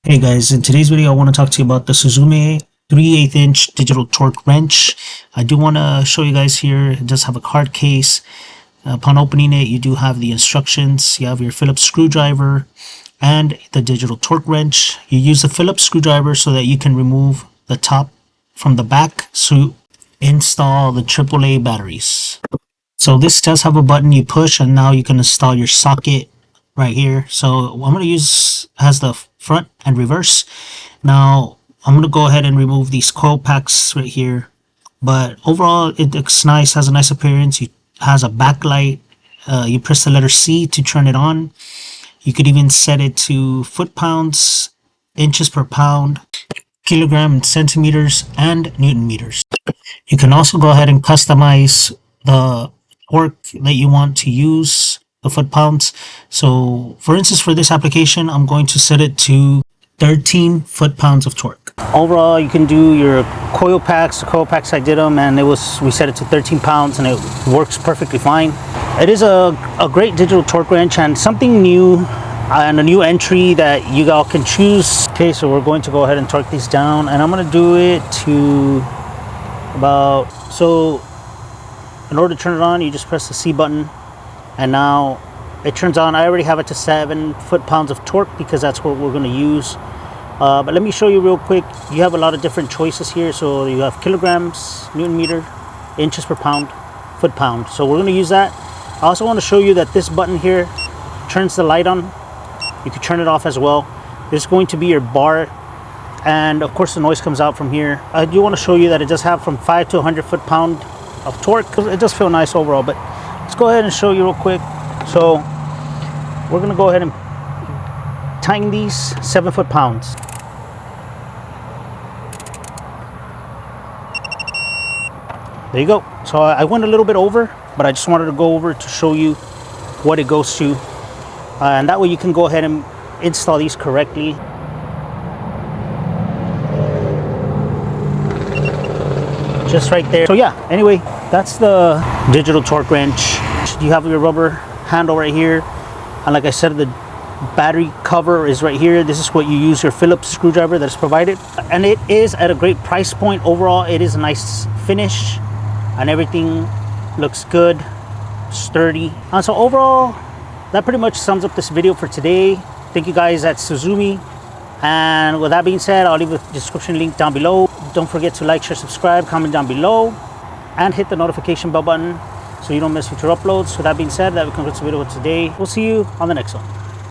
Hey guys, in today's video I want to talk to you about the Suzume 3/8 inch digital torque wrench. I do want to show you guys here. It does have a card case. Upon opening it, you do have the instructions. You have your Phillips screwdriver and the digital torque wrench. You use the Phillips screwdriver so that you can remove the top from the back to install the AAA batteries. So this does have a button you push and now you can install your socket right here. So I'm going to use has the front and reverse. Now I'm going to go ahead and remove these coil packs right here, but overall it looks nice, has a nice appearance. It has a backlight. You press the letter C to turn it on. You could even set it to foot-pounds, inches per pound, kilogram and centimeters, and Newton meters. You can also go ahead and customize the torque that you want to use, the foot-pounds. So for instance, for this application, I'm going to set it to 13 foot-pounds of torque. Overall, you can do your coil packs. The coil packs, I did them, and we set it to 13 pounds, and it works perfectly fine. It is a great digital torque wrench and something new and a new entry that you all can choose. Okay, so we're going to go ahead and torque these down, and I'm going to do it to about, so in order to turn it on, you just press the C button, and now it turns on. I already have it to 7 foot-pounds of torque because that's what we're going to use. But let me show you real quick. You have a lot of different choices here. So you have kilograms, Newton meter, inches per pound, foot-pound. So we're going to use that. I also want to show you that this button here turns the light on. You can turn it off as well. This is going to be your bar, and of course the noise comes out from here. I do want to show you that it does have from 5 to 100 foot-pound of torque. It does feel nice overall, but let's go ahead and show you real quick. So we're going to go ahead and tighten these 7 foot-pounds. There you go. So I went a little bit over, but I just wanted to go over to show you what it goes to, and that way you can go ahead and install these correctly. Just right there. So yeah, anyway, that's the digital torque wrench. You have your rubber handle right here, and like I said, the battery cover is right here. This is what you use your Phillips screwdriver that is provided, and it is at a great price point. Overall, it is a nice finish and everything looks good, sturdy. And so overall, that pretty much sums up this video for today. Thank you guys at Suzume, and with that being said, I'll leave the description link down below. Don't forget to like, share, subscribe, comment down below, and hit the notification bell button so you don't miss future uploads. With that being said, that concludes the video for today. We'll see you on the next one.